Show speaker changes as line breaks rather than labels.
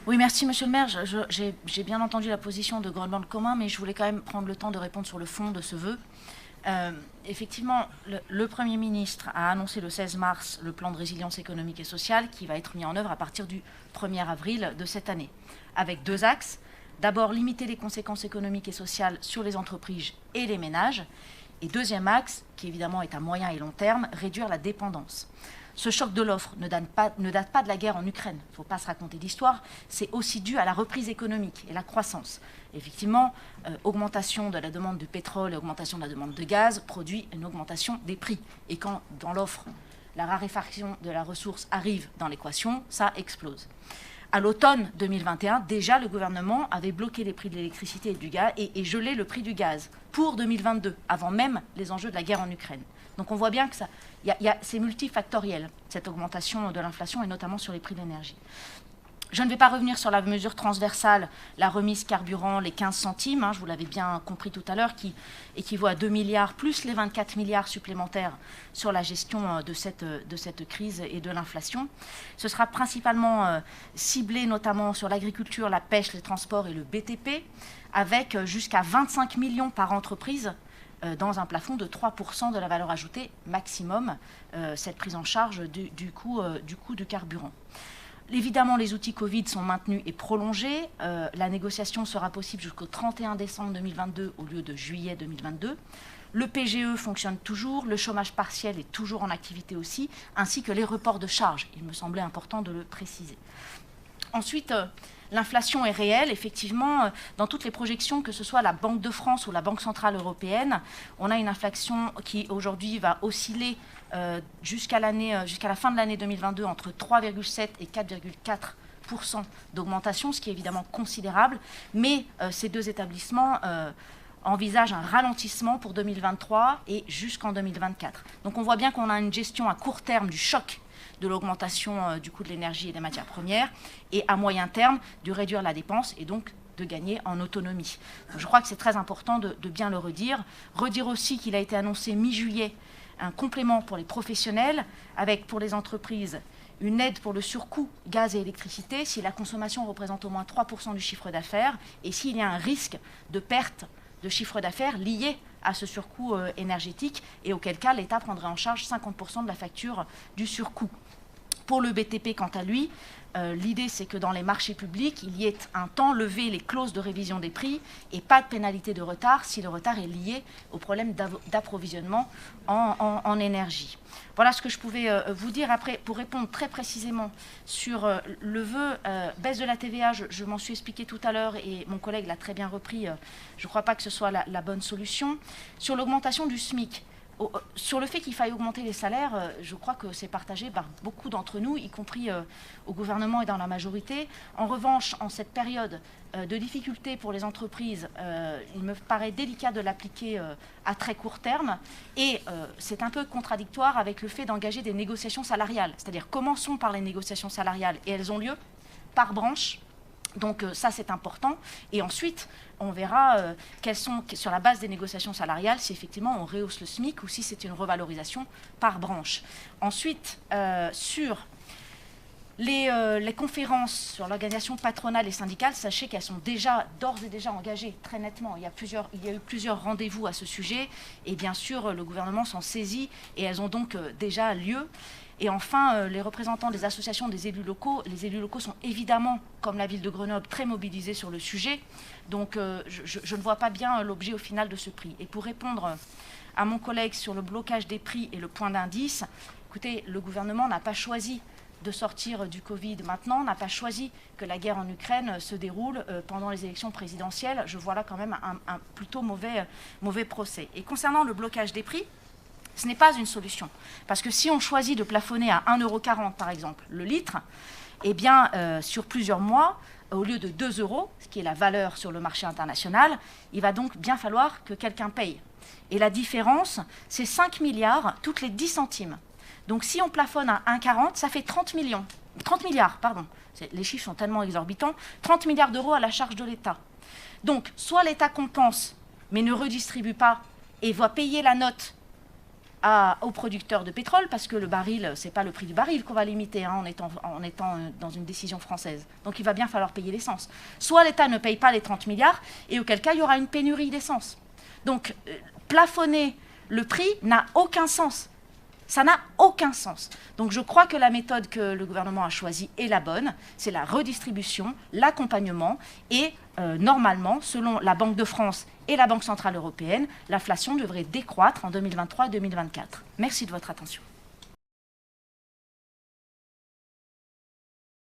Oui, merci Monsieur le maire. J'ai bien entendu la position de Groenland commun, mais je voulais quand même prendre le temps de répondre sur le fond de ce vœu. Effectivement, le Premier ministre a annoncé le 16 mars le plan de résilience économique et sociale qui va être mis en œuvre à partir du 1er avril de cette année, avec deux axes. D'abord, limiter les conséquences économiques et sociales sur les entreprises et les ménages. Et deuxième axe, qui évidemment est à moyen et long terme, réduire la dépendance. Ce choc de l'offre ne date pas de la guerre en Ukraine. Il ne faut pas se raconter d'histoire. C'est aussi dû à la reprise économique et la croissance. Effectivement, augmentation de la demande de pétrole et augmentation de la demande de gaz produit une augmentation des prix. Et quand, dans l'offre, la raréfaction de la ressource arrive dans l'équation, ça explose. À l'automne 2021, déjà, le gouvernement avait bloqué les prix de l'électricité et du gaz et gelé le prix du gaz pour 2022, avant même les enjeux de la guerre en Ukraine. Donc on voit bien que c'est multifactoriel, cette augmentation de l'inflation, et notamment sur les prix de l'énergie. Je ne vais pas revenir sur la mesure transversale, la remise carburant, les 15 centimes, je vous l'avais bien compris tout à l'heure, qui équivaut à 2 milliards, plus les 24 milliards supplémentaires sur la gestion de cette crise et de l'inflation. Ce sera principalement ciblé notamment sur l'agriculture, la pêche, les transports et le BTP, avec jusqu'à 25 millions par entreprise, dans un plafond de 3% de la valeur ajoutée maximum, cette prise en charge du coût du carburant. Évidemment, les outils Covid sont maintenus et prolongés. La négociation sera possible jusqu'au 31 décembre 2022 au lieu de juillet 2022. Le PGE fonctionne toujours, le chômage partiel est toujours en activité aussi, ainsi que les reports de charges. Il me semblait important de le préciser. Ensuite, l'inflation est réelle. Effectivement, dans toutes les projections, que ce soit la Banque de France ou la Banque centrale européenne, on a une inflation qui aujourd'hui va osciller jusqu'à la fin de l'année 2022 entre 3,7 et 4,4% d'augmentation, ce qui est évidemment considérable. Mais ces deux établissements envisagent un ralentissement pour 2023 et jusqu'en 2024. Donc on voit bien qu'on a une gestion à court terme du choc de l'augmentation du coût de l'énergie et des matières premières, et à moyen terme, de réduire la dépense et donc de gagner en autonomie. Donc, je crois que c'est très important de bien le redire. Redire aussi qu'il a été annoncé mi-juillet un complément pour les professionnels, avec pour les entreprises une aide pour le surcoût gaz et électricité si la consommation représente au moins 3% du chiffre d'affaires et s'il y a un risque de perte de chiffre d'affaires lié à ce surcoût énergétique, et auquel cas l'État prendrait en charge 50% de la facture du surcoût. Pour le BTP, quant à lui, l'idée c'est que dans les marchés publics, il y ait un temps levé les clauses de révision des prix et pas de pénalité de retard si le retard est lié au problème d'approvisionnement en énergie. Voilà ce que je pouvais vous dire. Après, pour répondre très précisément sur le vœu baisse de la TVA, je m'en suis expliqué tout à l'heure et mon collègue l'a très bien repris. Je ne crois pas que ce soit la bonne solution. Sur l'augmentation du SMIC, sur le fait qu'il faille augmenter les salaires, je crois que c'est partagé par beaucoup d'entre nous, y compris au gouvernement et dans la majorité. En revanche, en cette période de difficulté pour les entreprises, il me paraît délicat de l'appliquer à très court terme. Et c'est un peu contradictoire avec le fait d'engager des négociations salariales. C'est-à-dire, commençons par les négociations salariales, et elles ont lieu par branche. Donc ça, c'est important. Et ensuite, on verra sur la base des négociations salariales, si effectivement on rehausse le SMIC ou si c'est une revalorisation par branche. Ensuite, sur les conférences sur l'organisation patronale et syndicale, sachez qu'elles sont d'ores et déjà engagées très nettement. Il y a eu plusieurs rendez-vous à ce sujet et bien sûr, le gouvernement s'en saisit et elles ont donc déjà lieu. Et enfin, les représentants des associations des élus locaux, les élus locaux sont évidemment, comme la ville de Grenoble, très mobilisés sur le sujet. Donc je ne vois pas bien l'objet au final de ce prix. Et pour répondre à mon collègue sur le blocage des prix et le point d'indice, écoutez, le gouvernement n'a pas choisi de sortir du Covid maintenant, n'a pas choisi que la guerre en Ukraine se déroule pendant les élections présidentielles. Je vois là quand même un plutôt mauvais procès. Et concernant le blocage des prix, ce n'est pas une solution. Parce que si on choisit de plafonner à 1,40 € par exemple le litre, eh bien, sur plusieurs mois, au lieu de 2 €, ce qui est la valeur sur le marché international, il va donc bien falloir que quelqu'un paye. Et la différence, c'est 5 milliards toutes les 10 centimes. Donc si on plafonne à 1,40, ça fait 30 milliards, pardon. Les chiffres sont tellement exorbitants, 30 milliards d'euros à la charge de l'État. Donc soit l'État compense, mais ne redistribue pas, et va payer la note aux producteurs de pétrole, parce que le baril, ce n'est pas le prix du baril qu'on va limiter en étant dans une décision française. Donc il va bien falloir payer l'essence. Soit l'État ne paye pas les 30 milliards, et auquel cas il y aura une pénurie d'essence. Donc plafonner le prix n'a aucun sens. Ça n'a aucun sens. Donc je crois que la méthode que le gouvernement a choisie est la bonne. C'est la redistribution, l'accompagnement et normalement, selon la Banque de France et la Banque centrale européenne, l'inflation devrait décroître en 2023 et 2024. Merci de votre attention.